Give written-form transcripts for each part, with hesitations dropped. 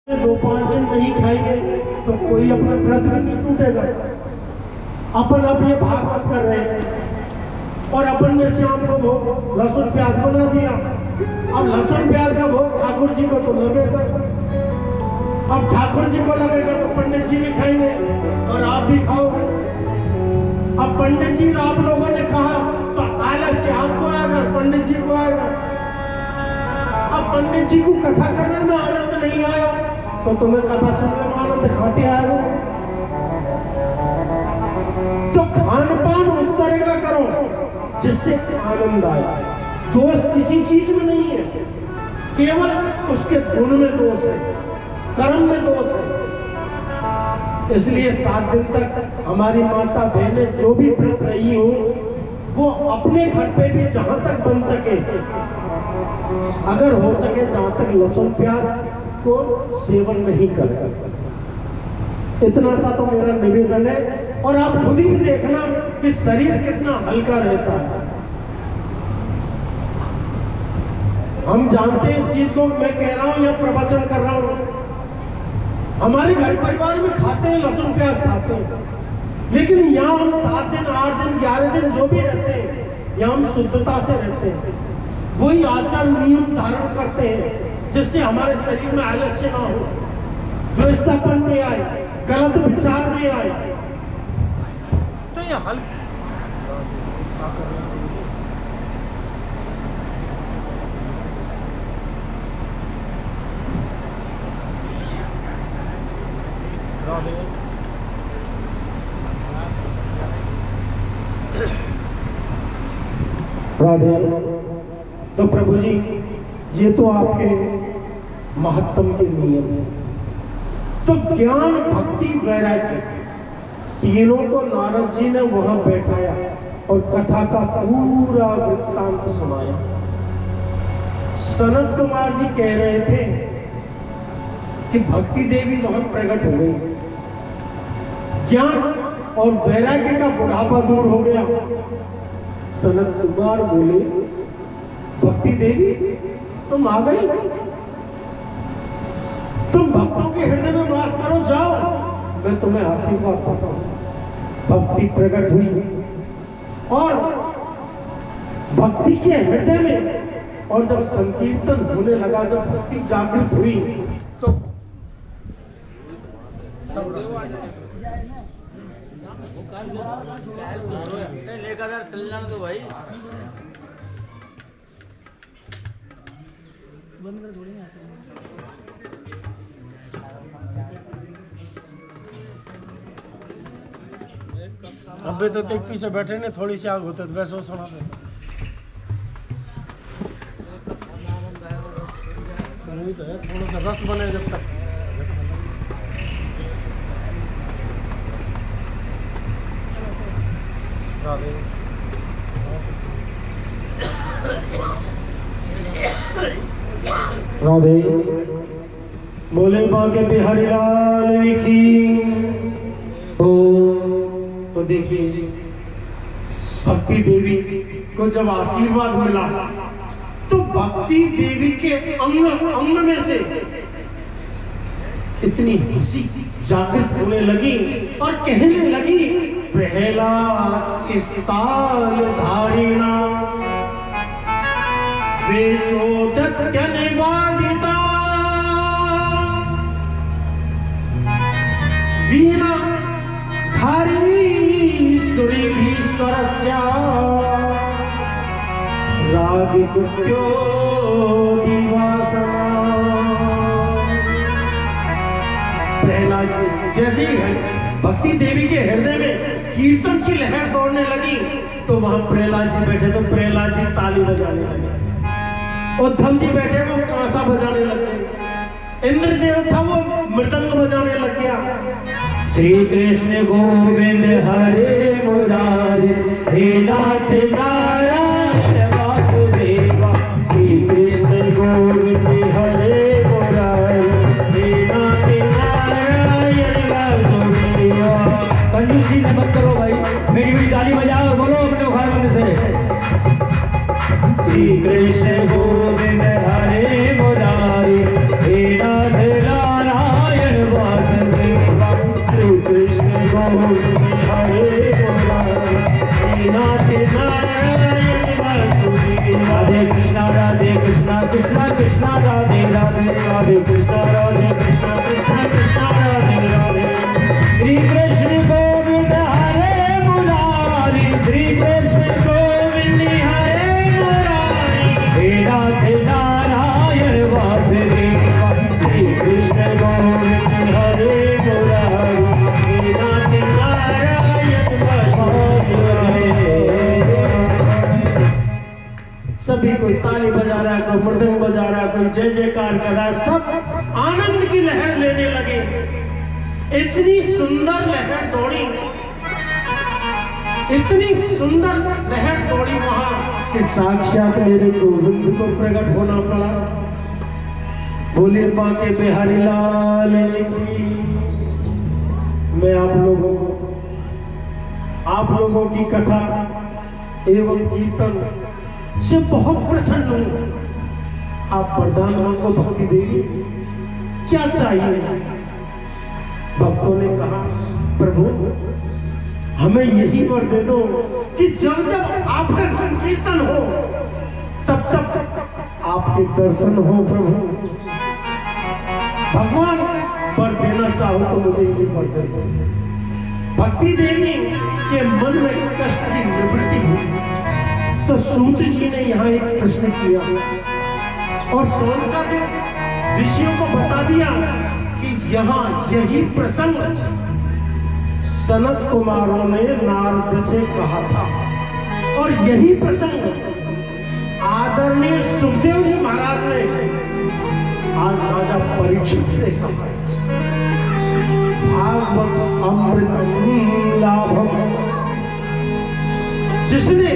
2-5 दिन नहीं खाएंगे तो कोई अपना व्रत भी नहीं टूटेगा। अपन अब ये भागवत कर रहे हैं और अपन ने शाम को भोग लहसुन प्याज बना दिया। अब लहसुन प्याज का भोग ठाकुर जी को तो लगेगा, अब ठाकुर जी को लगेगा तो पंडित जी भी खाएंगे और आप भी खाओगे। अब पंडित जी आप लोगों ने कहा तो आलस्य आपको आएगा, पंडित जी को आएगा। अब पंडित जी को कथा करने में आनंद नहीं आया तो तुम्हें कथा सुनने में आनंद खाते आएगा। तो खान पान उस तरह का करो जिससे आनंद आए। दोष किसी चीज में नहीं है, केवल उसके गुण में दोष है, कर्म में दोष है। इसलिए 7 दिन तक हमारी माता बहनें जो भी व्रत रही हो वो अपने घर पे भी जहां तक बन सके, अगर हो सके जहां तक लहसुन प्याज को सेवन नहीं करें। इतना सा तो मेरा निवेदन है। और आप खुद ही देखना कि शरीर कितना हल्का रहता है। हम जानते हैं इस चीज को, मैं कह रहा हूं या प्रवचन कर रहा हूं। हमारे घर परिवार में खाते हैं, लहसुन प्याज खाते हैं, लेकिन यहाँ हम 7 दिन 8 दिन 11 दिन जो भी रहते हैं यहाँ हम शुद्धता से रहते हैं, वही आचार नियम धारण करते हैं जिससे हमारे शरीर में आलस्य ना हो, द्वेषतापन नहीं आए, गलत विचार नहीं आए। तो ये हल राधे। तो प्रभु जी ये तो आपके महत्तम के नियम है। तो ज्ञान भक्ति वैराग्य तीनों को नारद जी ने वहां बैठाया और कथा का पूरा वृत्तांत सुनाया। सनत कुमार जी कह रहे थे कि भक्ति देवी वहां प्रकट हो गई, ज्ञान और वैराग्य का बुढ़ापा दूर हो गया। सनत कुमार बोले भक्ति देवी तुम आ गई, तुम भक्तों के हृदय में वास करो, जाओ मैं तुम्हें आशीर्वाद देता हूं। भक्ति प्रकट हुई और भक्ति के हृदय में, और जब संकीर्तन होने लगा, जब भक्ति जागृत हुई तो लेकर चल जाना तो भाई बंद कर थोड़ी यहाँ से। अबे तो देख पीछे बैठे ने, थोड़ी सी आग होते तो वैसे वो सुना दे। तो है थोड़ा सा रस बने जब तक। राधे बोले बाके बिहारी लाल की। तो देखिए भक्ति देवी को जब आशीर्वाद मिला तो भक्ति देवी के अंग अंग में से इतनी हंसी जागृत होने लगी और कहने लगी प्रहलाद स्थान धारिणा वेचोदत्य निवादिता वीणा धारी सुरीश्वरस्या रागिकुट्यो दिवासना। प्रहलाद जी जैसे ही भक्ति देवी के हृदय में कीर्तन की लहर दौड़ने लगी तो वहां प्रहलाद जी बैठे, तो प्रहलाद जी ताली बजाने लगे, उद्धव जी बैठे वो कांसा बजाने लग गए, इंद्रदेव था वो मृदंग बजाने लग गया। श्री कृष्ण गोविंद हरे मुरारी हे नाथ नारायण वासुदेवा। श्री कृष्ण गोविंद हरे मुरारी हे नाथ नारायण वासुदेवा। कंजूसी न मत करो भाई, मेरी भी ताली बजाओ, बोलो अपने उखाड़ मन से। श्री कृष्ण गोविंद हरे मुरारी हे नाथ नारायण कृष्णा कृष्णा राधे राधे राधे कृष्णा राधे कृष्णा कृष्णा कृष्णा राधे राधे श्री कृष्ण गोविंद हरे मुरारी श्री कृष्ण गोविंद हरे मुरारी हे नाथ नारायण वासुदेवा श्री कृष्ण गोविंद हरे मुरारी हे नाथ नारायण वासुदेवा। सभी कोई ताली बजा रहा है, कोई मृदंग बजा रहा है, कोई जय जयकार कर रहा है, सब आनंद की लहर लेने लगे। इतनी सुंदर लहर दौड़ी, इतनी सुंदर लहर दौड़ी वहां कि साक्षात मेरे गोविंद को प्रकट होना पड़ा। बोले बाके बिहारी लाल की। मैं आप लोगों की कथा एवं कीर्तन से बहुत प्रसन्न हूं। आप वरदान हमको भक्ति देंगे, क्या चाहिए? भक्तों ने कहा प्रभु हमें यही वर दे दो कि जब जब आपका संकीर्तन हो तब तब आपके दर्शन हो। प्रभु भगवान वर देना चाहो तो मुझे ये वर दे दो। भक्ति देवी के मन में कष्ट की निवृत्ति हुई तो सूत जी ने यहाँ एक प्रश्न किया और शौनकादिक ऋषियों को बता दिया कि यहाँ यही प्रसंग सनत कुमारों ने नारद से कहा था और यही प्रसंग आदरणीय सुखदेव जी महाराज ने आज राजा परीक्षित से कहा। भागवत अमृतम लाभम, जिसने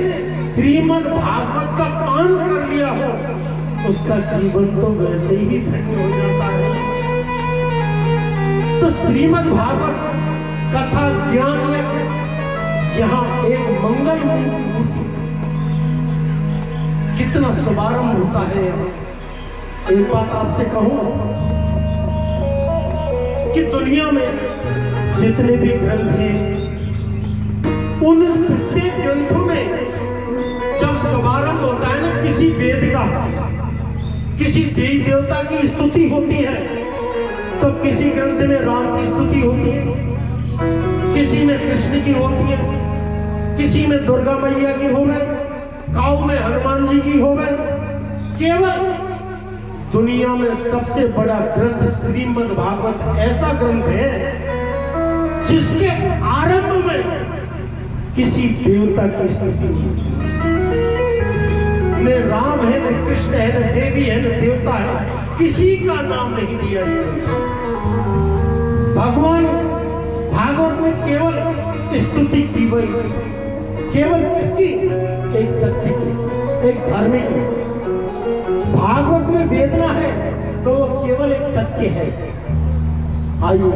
श्रीमद् भागवत का पान कर लिया हो उसका जीवन तो वैसे ही धन्य हो जाता है। तो श्रीमद् भागवत कथा ज्ञान यज्ञ यहाँ एक मंगल मूर्ति, कितना शुभारंभ होता है। एक बात आपसे कहूं कि दुनिया में जितने भी ग्रंथ हैं उन प्रत्येक ग्रंथों में जब शुभारंभ होता है ना किसी वेद का, किसी देवी देवता की स्तुति होती है तो किसी ग्रंथ में राम की स्तुति होती है, किसी में कृष्ण की होती है, किसी में दुर्गा मैया की हो गई, काऊ में हनुमान जी की हो गई। केवल दुनिया में सबसे बड़ा ग्रंथ श्रीमद् भागवत ऐसा ग्रंथ है जिसके आरंभ में किसी देवता की स्तुति नहीं। न राम है, न कृष्ण है, न देवी है, न देवता है, किसी का नाम नहीं दिया इसमें। भगवान भागवत में केवल स्तुति की गई, केवल किसकी? एक सत्य की, एक धार्मिक की। भागवत में वेदना है तो केवल एक सत्य है। आइए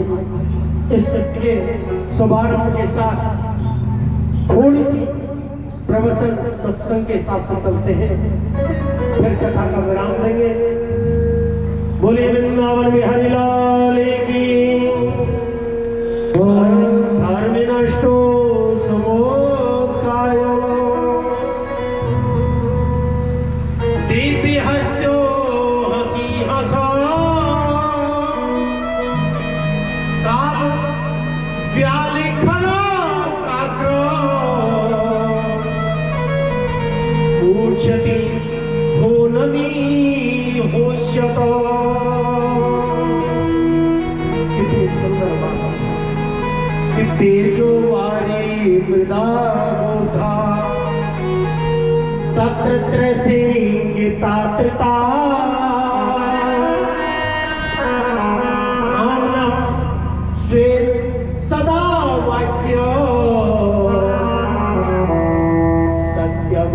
इस सत्य के शुभारंभ के साथ थोड़ी सी प्रवचन सत्संग के हिसाब से चलते हैं, फिर कथा का विराम देंगे। बोलिए वृंदावन बिहारी लाल की। धर्मिनष्टो समोत्कायो दिव्य हस्तो हसी हसा व्यालिखना काग्रो मूर्छति भुवननी होष्यतो। कितनी सुंदर बात कि तेजो वारी मृदा था तत्र सिंह तात्रता स्वेर सदा वाक्य सत्यम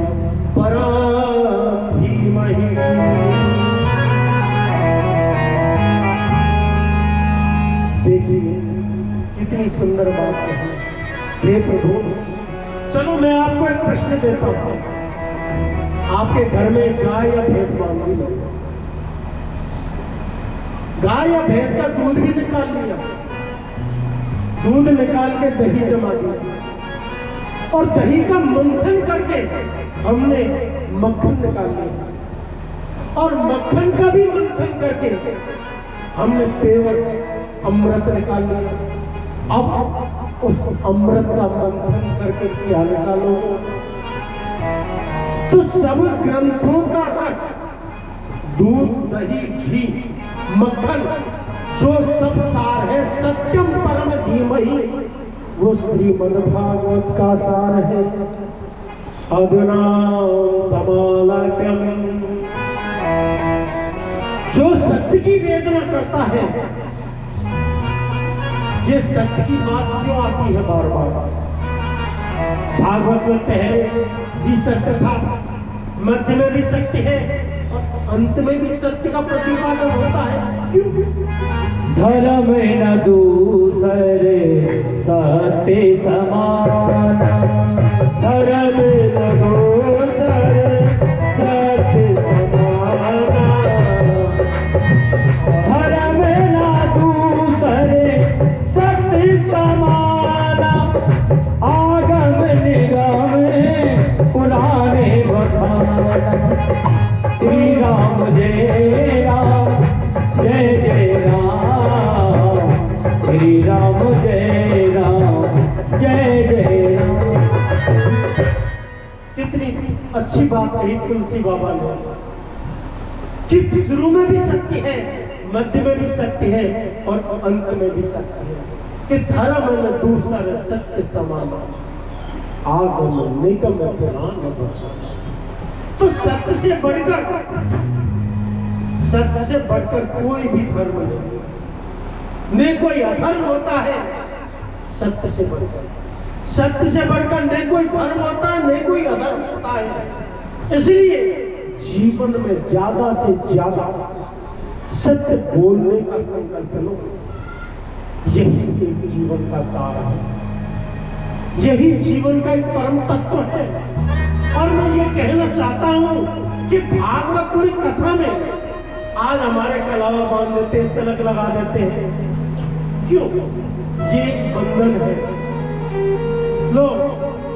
परम धीमहि। देखिए कितनी सुंदर बात है। हे प्रभु चलो मैं आपको एक प्रश्न देता हूं। आपके घर में गाय या भैंस बांधी लो, गाय या भैंस का दूध भी निकाल लिया, दूध निकाल के दही जमा दिया और दही का मंथन करके हमने मक्खन निकाल लिया और मक्खन का भी मंथन करके हमने पेवर अमृत निकाल लिया। अब उस अमृत का मंथन करके क्या निकालो? तो सब ग्रंथों का रस, दूध, दही, घी, मक्खन, जो सब सार है, सत्यम परम धीमहि, वो श्रीमद्भागवत का सार है। अधुना समालक्ष्यम, जो सत्य की वेदना करता है, ये सत्य की बात क्यों आती है बार बार? भागवत में पहले भी सत्य था, मध्य में भी सत्य है और अंत में भी सत्य का प्रतिपादन होता है। क्यों? धर्म न दूसरे सत्य समान, धर्म न दूसरे सत्य समान, धर्म न दूसरे सत्य समान, आगम निगम पुराने बखान। श्री राम जय राम, जय जय राम, श्री राम जय राम, जय जय राम। कितनी अच्छी बात कही तुलसी बाबा ने कि शुरू में भी सत्य है, मध्य में भी सत्य है और अंत में भी सत्य है। कि धर्म न दूसर सत्य समान, आगम निगम पुराण बखान। तो सत्य से बढ़कर कोई भी धर्म नहीं, न कोई अधर्म होता है सत्य से बढ़कर, सत्य से बढ़कर न कोई धर्म होता है, न कोई अधर्म होता है। इसलिए जीवन में ज्यादा से ज्यादा सत्य बोलने का संकल्प लो। यही एक जीवन का सार है, यही जीवन का एक परम तत्व है। और मैं ये कहना चाहता हूं कि भागवत में कथा में आज हमारे कलावा बांध देते हैं, तिलक लगा देते हैं, क्यों? ये बंधन है। लो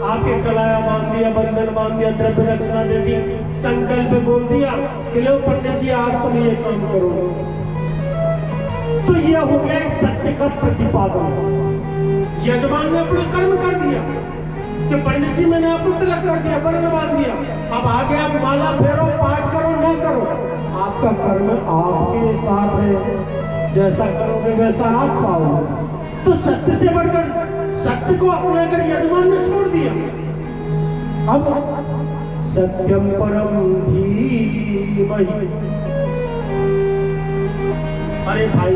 आपके कलाया बांध दिया, बंधन बांध दिया, द्रव्य दक्षिणा दे दी, संकल्प बोल दिया कि लो पंडित जी आज तुम ये काम करो। तो ये हो गया एक सत्य का प्रतिपादन। यजमान ने अपना कर्म कर दिया कि पंडित जी मैंने आपको तिलक कर दिया, वर्ण बांध दिया, अब आगे आप माला फेरो, पाठ करो न करो, आपका कर्म आपके साथ है, जैसा करोगे वैसा आप पाओगे। तो सत्य से बढ़कर सत्य को अपनाकर यजमान ने छोड़ दिया। अब सत्यम परम धीमहि, अरे भाई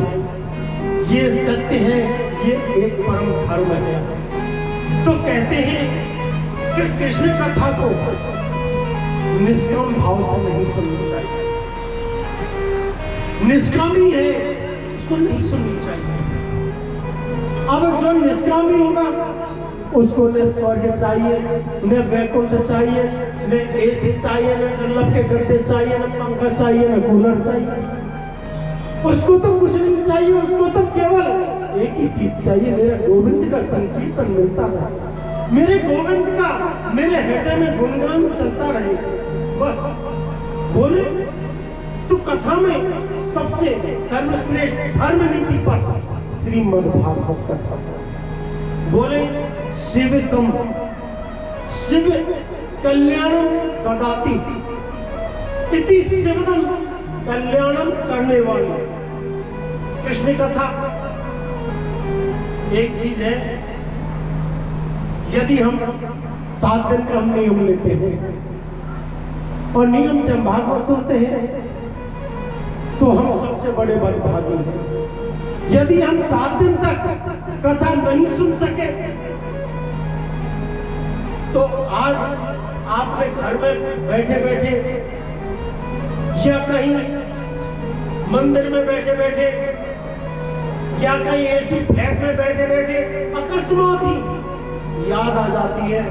ये सत्य है, ये एक परम धर्म है। तो कहते हैं कि कृष्ण कथा को निष्काम भाव से नहीं सुननी चाहिए, निष्कामी है उसको नहीं सुननी चाहिए। अब जो निष्कामी होगा उसको न स्वर्ग चाहिए, न वैकुंठ चाहिए, न एसी चाहिए, न दुर्लभ के गद्दे चाहिए, न पंखा चाहिए, न कूलर चाहिए, उसको तो कुछ नहीं चाहिए। उसको तो केवल एक ही चीज चाहिए, मेरे गोविंद का संकीर्तन मिलता रहे, मेरे गोविंद का मेरे हृदय में गुणगान चलता रहे, बस। बोले तो कथा में सबसे सर्वश्रेष्ठ धर्म नीति पर श्रीमद्भागवत कथा। बोले शिवतम, शिव कल्याणम ददाति इति शिवतम, कल्याणम करने वाले। कृष्ण कथा एक चीज है, यदि हम 7 दिन का हम नियम लेते हैं और नियम से हम भागवत सुनते हैं तो हम सबसे बड़े भागी हैं। यदि हम 7 दिन तक कथा नहीं सुन सके तो आज आपने घर में बैठे बैठे या कहीं मंदिर में बैठे बैठे या कहीं ऐसी फ्लैट में बैठे बैठे अकस्मात ही याद आ जाती है,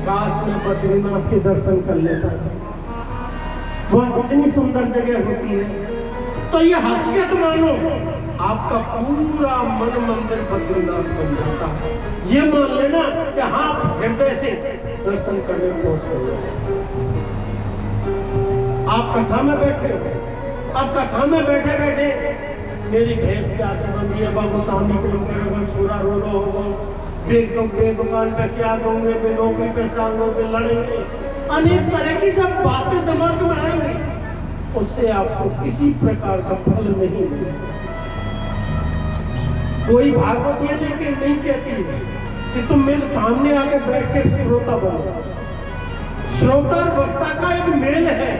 काश में बद्रीनाथ के दर्शन कर लेता, वह इतनी सुंदर जगह होती है। तो ये हकीकत मानो, आपका पूरा मन मंदिर बद्रीनाथ बन जाता है। ये मान लेना कि हाँ हृदय से दर्शन करने पहुंच गए। आप कथा में बैठे हो, अब कथा में बैठे बैठे मेरी भैंस प्यासी बंदी है, बाबू शादी क्यों करेगा, छोरा रो रो होगा, दुकान पे से आ होंगे, नौकरी पे से आगे लड़ेंगे, अनेक तरह की जब बातें दिमाग में आएंगी उससे आपको किसी प्रकार का फल नहीं मिलेगा। कोई भागवत ये नहीं कहती कि तुम मेरे सामने आके बैठ के श्रोता बनो। श्रोता और वक्ता का एक मेल है।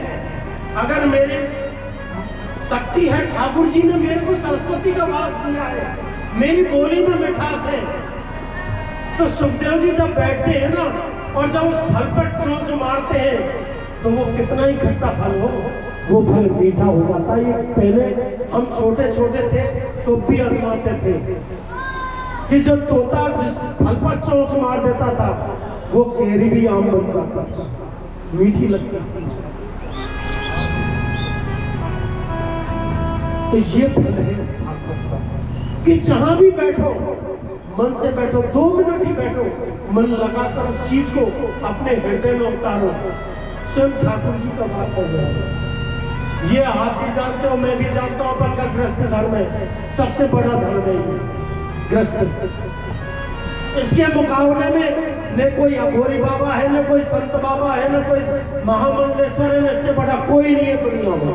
अगर मेरे शक्ति है, ठाकुर जी ने मेरे को सरस्वती का वास दिया है, मेरी बोली में मिठास है, तो सुखदेव जी जब बैठते हैं ना और जब उस फल पर चोंच मारते हैं तो वो कितना ही खट्टा फल हो वो फल मीठा हो जाता है। ये पहले हम छोटे छोटे थे तो भी आजमाते थे कि जब तोता जिस फल पर चोंच मार देता था वो केरी भी आम बन जाता था, मीठी लगती थी। तो ये फल है इस भागवत का कि जहां भी बैठो मन से बैठो, 2 मिनट ही बैठो, मन लगाकर उस चीज को अपने हृदय में उतारो, स्वयं ठाकुर जी का वास हो जाए। ये आप भी जानते हो, मैं भी जानता हूं, अपन का गृहस्थ धर्म है, सबसे बड़ा धर्म है गृहस्थ। इसके मुकाबले में न कोई अघोरी बाबा है, न कोई संत बाबा है, न कोई महामंडलेश्वर है, न इससे बड़ा कोई नहीं है दुनिया में।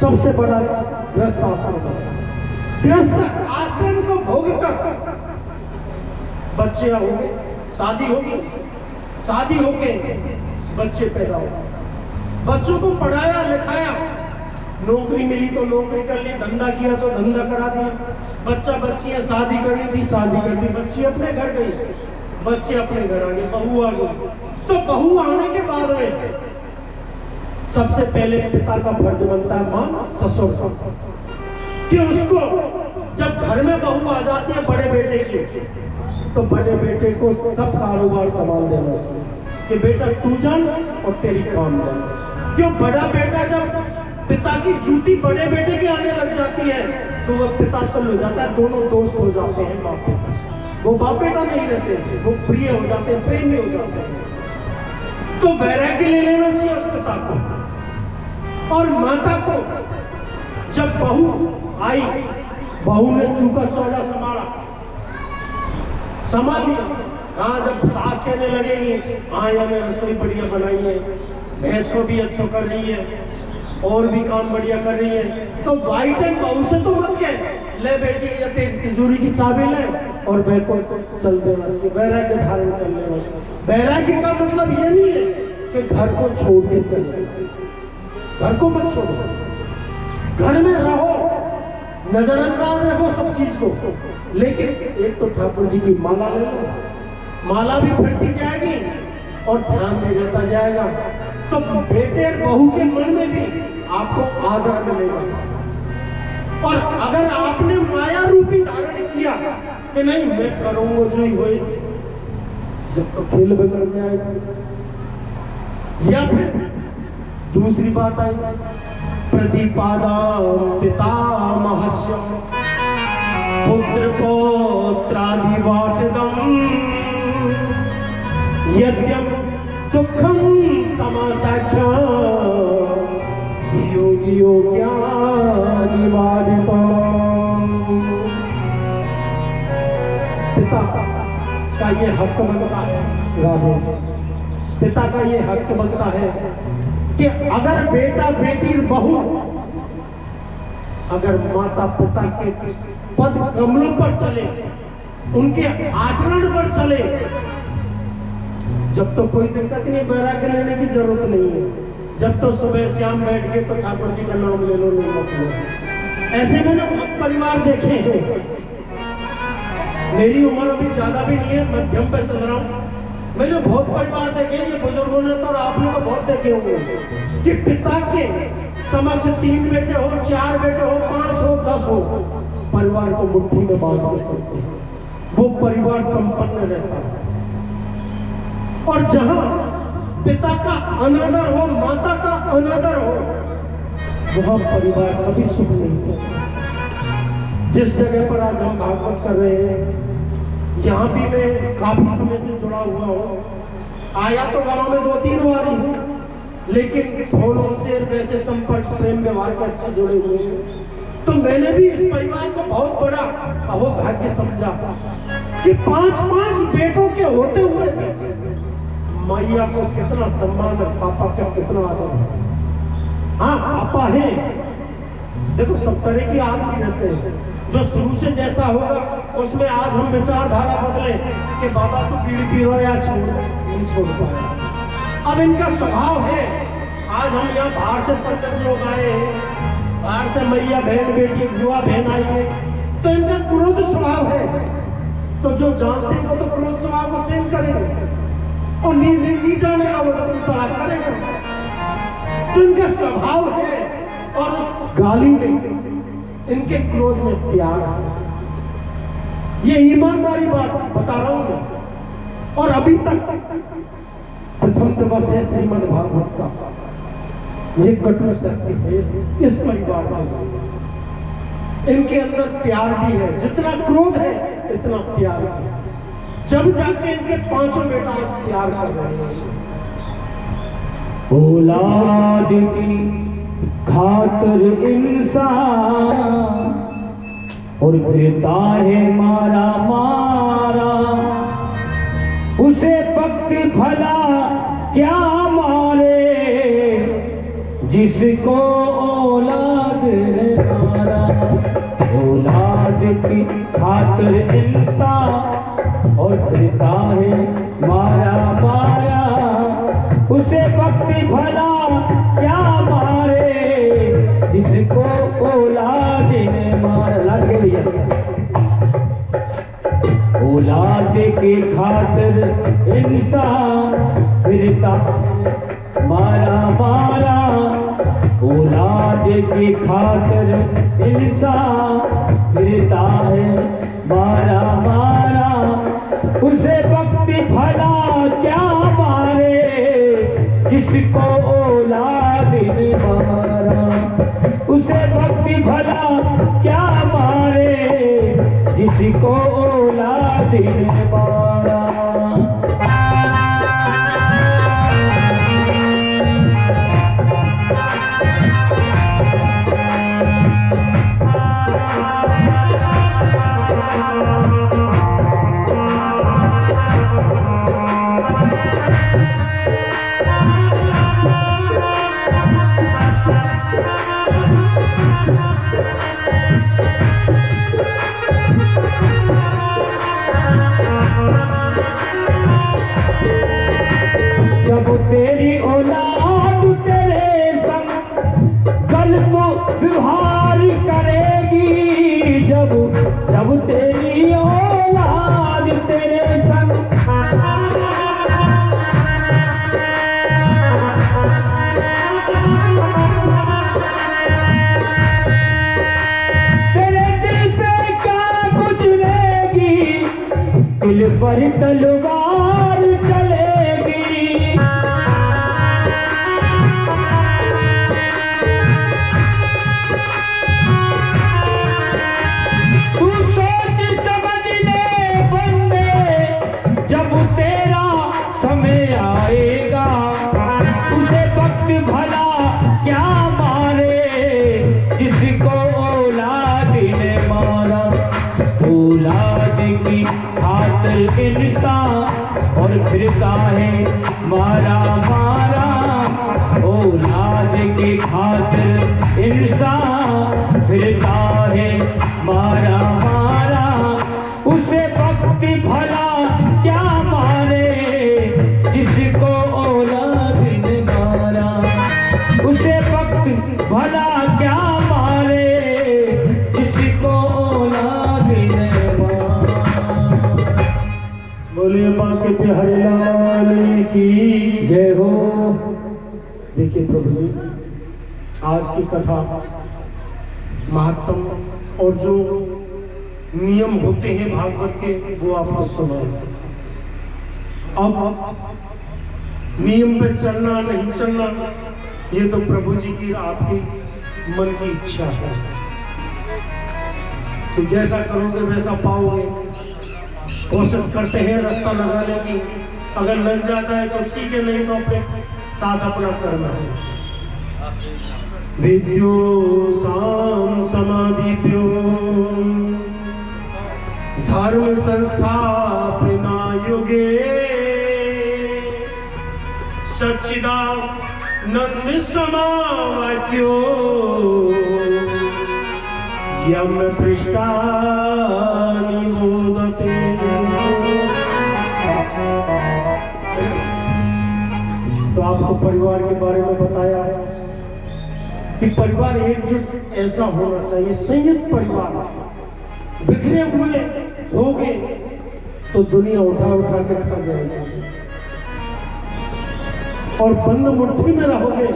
सबसे बड़ा गृहस्थ आश्रम है। गृहस्थ आश्रम को भोग कर बच्चे होंगे, शादी होगी, शादी होके बच्चे पैदा हो, बच्चों को पढ़ाया लिखाया, नौकरी मिली तो नौकरी कर ली, धंधा किया तो धंधा करा दिया, बच्चा बच्चियां शादी करनी थी शादी कर दी, बच्ची अपने घर गई, बच्चे अपने घर आ गए, बहू आ गई। तो बहू आने के बाद में सबसे पहले पिता का फर्ज बनता है मां ससुर का, कि उसको जब घर में बहू आ जाती है बड़े बेटे की, तो बड़े बेटे को सब कारोबार संभाल देना चाहिए कि बेटा तू जान और तेरी काम जान। क्यों, बड़ा बेटा जब पिता की जूती बड़े बेटे के आने लग जाती है तो वह पिता तो हो जाता है, दोनों दोस्त हो जाते हैं, बाप बेटा। वो बाप बेटा नहीं रहते, वो प्रिय हो जाते हैं, प्रेमी हो जाते हैं। तो वैराग्य ले लेना चाहिए उस पिता को। और माता को जब बहू आई, बहू ने चूका चौला संभाल लिया। हाँ, जब सास कहने लगेगी हाँ यार मैं रसोई बढ़िया बनाई है, भैंस को भी अच्छा कर रही है और भी काम बढ़िया कर रही है, तो वाई टाइम बहू से तो मत कहे ले बेटी ये तेरी तिजोरी की चाबी ले और बैको चल देना चाहिए, वैराग्य धारण कर लेना चाहिए। वैराग्य का मतलब ये नहीं है कि घर को छोड़ के चले, घर को मत छोड़ो, घर में रहो, नजरअंदाज रखो सब चीज को, लेकिन एक तो ठाकुर जी की माला ले लो, माला भी फटती जाएगी और ध्यान में रहता जाएगा, तो बेटे और बहू के मन में भी आपको आदर मिलेगा। और अगर आपने माया रूपी धारण किया कि नहीं मैं करूंगा जो ही होए, जब तो खेल बिगड़ जाएगा। या फिर दूसरी बात आई प्रतिपादां पितामहस्य पुत्र पौत्रादिवासितम् यद्यं दुःखं समासाख्यं योगियो ज्ञानिवादितम्। पिता का ये हक बनता है, राधे, पिता का ये हक बनता है कि अगर बेटा बेटी बहू अगर माता पिता के पद कमलों पर चले, उनके आचरण पर चले, जब तो कोई दिक्कत नहीं, वैराग्य लेने की जरूरत नहीं है। जब तो सुबह शाम बैठ के तो ठाकुर जी का नाम ले लो, नहीं मतलब ऐसे मैंने बहुत परिवार देखे हैं। मेरी उम्र अभी ज्यादा भी नहीं है, मध्यम पे चल रहा हूँ। मैंने बहुत परिवार देखे, ये बुजुर्गों ने तो और आपने तो बहुत देखे होंगे कि पिता के समक्ष 3 बेटे हो, 4 बेटे हो, 5 हो, 10 हो, परिवार को मुट्ठी में बांध कर चलते हैं, वो परिवार संपन्न रहता है। और जहां पिता का अनादर हो, माता का अनादर हो, वहां परिवार कभी सुख नहीं सकता। जिस जगह पर आज हम भागवत कर रहे हैं, यहाँ भी मैं काफी समय से जुड़ा हुआ हूँ, आया तो गांव में 2-3 बार ही हूँ, लेकिन दोनों से वैसे संपर्क प्रेम व्यवहार के अच्छे जुड़े हुए हैं। तो मैंने भी इस परिवार को बहुत बड़ा अहोभाग्य समझा कि 5 बेटों के होते हुए भी मैया को कितना सम्मान और पापा का कितना आदर है। हाँ, पापा है, देखो सब तरह की आदमी रहते हैं, जो शुरू से जैसा होगा उसमें आज हम विचारधारा बदले कि बाबा तो बीड़ी पी रहा या नहीं छोड़ पाए। अब इनका स्वभाव है, आज हम यहाँ बाहर से पंडित लोग आए हैं, बाहर से मैया बहन बेटी बुआ बहन आई है, तो इनका क्रोध स्वभाव है। तो जो जानते हैं वो तो क्रोध स्वभाव को सहन करेंगे और नहीं जानेगा वो तो तलाक करेगा। तो इनका स्वभाव है और उस गाली में इनके क्रोध में प्यार है। ये ईमानदारी बात बता रहा हूं मैं। और अभी तक प्रथम दिवस है श्रीमद् भागवत का, ये कटु सत्य है इस परिवार में। इनके अंदर प्यार भी है, जितना क्रोध है इतना प्यार है। जब जाके इनके 5 बेटा प्यार कर रहे हैं। औलाद की खातिर इंसान और फिरता है मारा मारा, उसे वक्त भला क्या मारे जिसको औलाद ने मारा। औलाद की खातिर इंसान और फिरता है मारा मारा, उसे वक्त भला क्या मारे जिसको औलाद ने मारा। लड़के भैया, औलाद की खातिर इंसान फिरता मारा मारा, औलाद की खातिर इंसान फिरता है मारा मारा, उसे वक्त भला क्या मारे जिसको औलाद ने मारा। उसे वक्त भला क्या मारे जिसको औलाद ने मारा। जब तेरी औलाद तेरे संग गलत व्यवहार करेगी, जब तेरी औलाद तेरे संग तेरे दिल पे क्या गुजरेगी, दिल पर तलवार चलेगी। तू सोच समझ ले बंदे, जब तेरा समय आएगा, उसे वक्त भला क्या मारे जिसको औलाद ने मारा। औलाद की खातिर इंसान और फिरता है मारा मारा, औलाद की खातिर इंसान फिरता है मारा मारा, उसे वक्त भला क्या मारे जिसको औलाद ने मारा। उसे वक्त भला क्या मारे जिसको औलाद ने मारा। बोलिए बाकी बिहारी लाल की जय हो। देखिए प्रभु जी, आज की कथा महात्म और जो नियम होते हैं भागवत के वो आपको सुनाए। अब नियम पे चलना नहीं चलना ये तो प्रभु जी की आपकी मन की इच्छा है, तो जैसा करोगे वैसा पाओगे। कोशिश करते हैं रास्ता लगाने की, अगर लग जाता है तो ठीक है, नहीं तो अपने साथ अपना करना है। विद्यो साम समाधिप्यो धर्म संस्थापना युगे सच्चिदानंद समावाक्यो यम पृष्ठानि मोदते। तो आपको परिवार के बारे में बताया कि परिवार एकजुट ऐसा होना चाहिए, संयुक्त परिवार। बिखरे हुए होगे तो दुनिया उठा उठा के खा जाएगी, और बंद मुट्ठी में रहोगे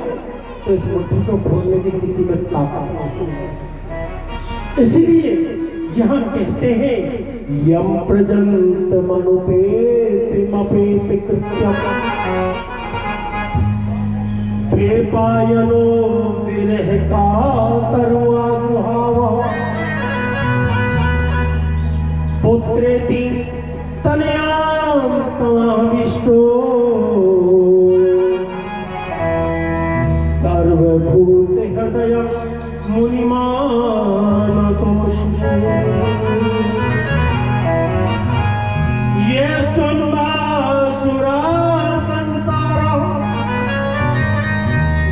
तो इस मुट्ठी को खोलने की किसी में ताकत नहीं है। इसलिए यहाँ कहते हैं यम प्रजंत मनुपेतिमपेत कृत्यम पेपायनो विरह कातर्वा जुहावा पुत्रेति तनयां तमाविष्टो सर्वभूत हृदय मुनिमानतोऽस्मि। ये संवासुरा संसार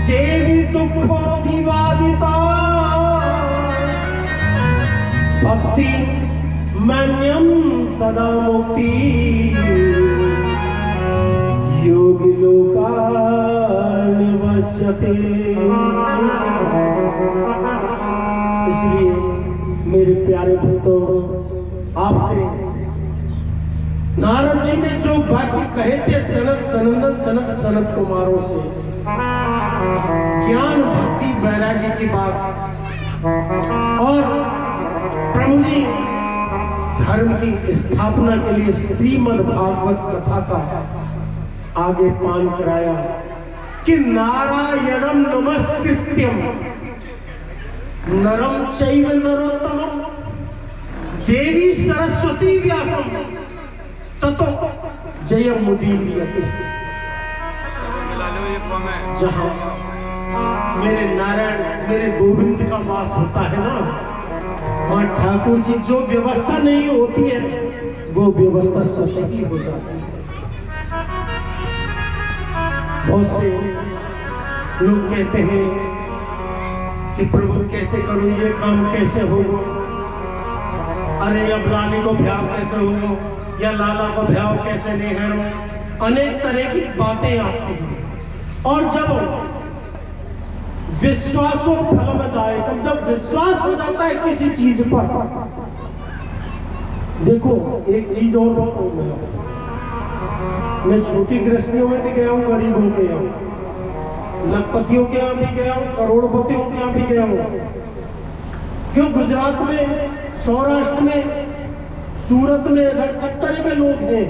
देवी दुःखोऽभिवादिता भक्ति मन्यं सदा मुक्ति योगी लोकानिवस्यते। इसलिए मेरे प्यारे भक्तों, आपसे नारद जी ने जो वाक्य कहे थे सनत सनंदन सनत सनत कुमारों से, ज्ञान भक्ति वैराग्य की बात, और प्रभु जी धर्म की स्थापना के लिए श्रीमद् भागवत कथा का आगे पान कराया कि नारायणम नमस्कृत्यम नरम चैव नरोत्तमम देवी सरस्वती व्यासम ततो जयमुदीरयते। जहां मेरे नारायण मेरे गोविंद का वास होता है ना, वहां ठाकुर जी जो व्यवस्था नहीं होती है वो व्यवस्था स्वतः ही हो जाती है। बहुत से लोग कहते हैं कि प्रभु कैसे करूं, ये काम कैसे होगा, अरे अब लाली को भ्याव कैसे होगा, या लाला को भ्याव कैसे नहीं है। अनेक तरह की बातें आती हैं, और जब विश्वासो फलमदायकम, जब विश्वास हो जाता है किसी चीज पर, देखो एक चीज और बताऊं, मैं छोटी गृहस्थियों में भी गया हूँ, गरीबों के यहाँ, लखपतियों के यहाँ भी गया हूँ, करोड़पतियों के यहाँ भी गया हूँ। क्यों गुजरात में, सौराष्ट्र में, सूरत में इधर सब तरह के लोग हैं,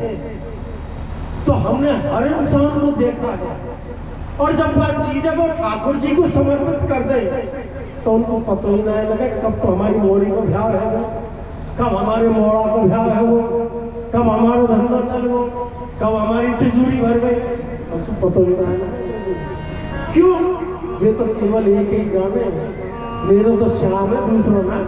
तो हमने हर इंसान को देखा है। और जब वह चीजें वो ठाकुर जी को समर्पित कर दे तो उनको पता ही नहीं लगे कब तो हमारी मोड़ी को भ्याव है वो, कब हमारे मोड़ा को भ्याव है वो, कब हमारा धंधा चल वो, कब हमारी तिजोरी भर गई, उसको पता ही नहीं। क्यों? वे तो केवल एक ही जाने, मेरा तो श्याम है, दूसरा मैं।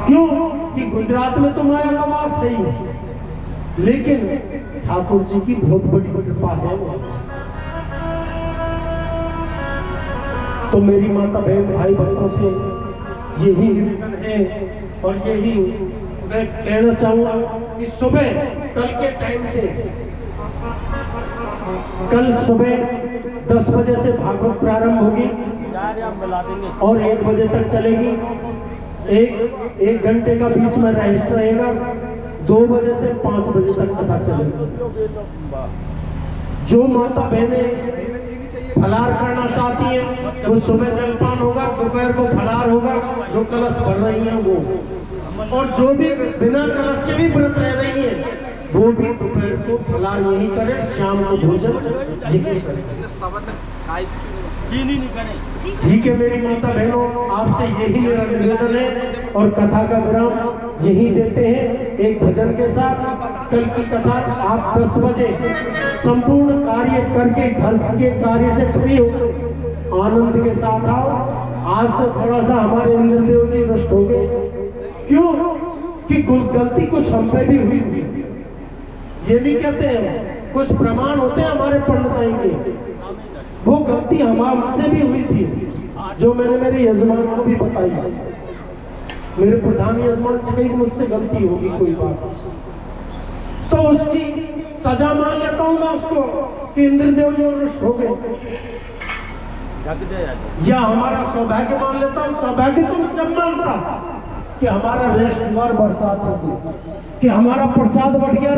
क्यों? कि गुजरात में तो माया का वास है ही, लेकिन ठाकुर जी की बहुत बड़ी कृपा है। तो मेरी माता बहन भाई भक्तों से यही निवेदन है, और यही मैं कहना चाहूंगा कि सुबह कल के टाइम से, कल सुबह 10 बजे से भागवत प्रारंभ होगी और 1 बजे तक चलेगी। एक घंटे का बीच में रेस्ट रहेगा। 2 बजे से 5 बजे तक कथा चलेगी। जो माता बहनें फलार करना चाहती हैं वो सुबह जलपान होगा, दोपहर को फलार होगा, जो कलश भर रही हैं वो, और जो भी बिना कलश के भी व्रत रह रही है वो भी दोपहर को फलार यही करे, शाम को भोजन यही करे। चीनी नहीं करे। ठीक है मेरी माता बहनों, आपसे यही मेरा निवेदन है और कथा का विराम यही देते हैं एक भजन के साथ। कल की कथा आप 10 बजे संपूर्ण कार्य करके घर के कार्य से फ्री होकर आनंद के साथ आओ। आज तो थोड़ा सा हमारे इंद्रदेव जी रुष्ट हो गए, क्यों कि गलती कुछ हम पे भी हुई थी। ये नहीं कहते हैं, कुछ प्रमाण होते हैं हमारे पंडिताई के, वो गलती हमसे भी हुई थी जो मैंने मेरे यजमान को भी बताई। मेरे प्रधान यजमान से कहीं मुझसे गलती होगी कोई बात, तो उसकी सजा मान लेता हूं मैं उसको कि इंद्रदेव जी रुष्ट हो गए, या हमारा सौभाग्य मान लेता हूं। सौभाग्य तो मैं जब मानता कि हमारा रेशनदार बरसात होगी, कि हमारा प्रसाद बढ़ गया।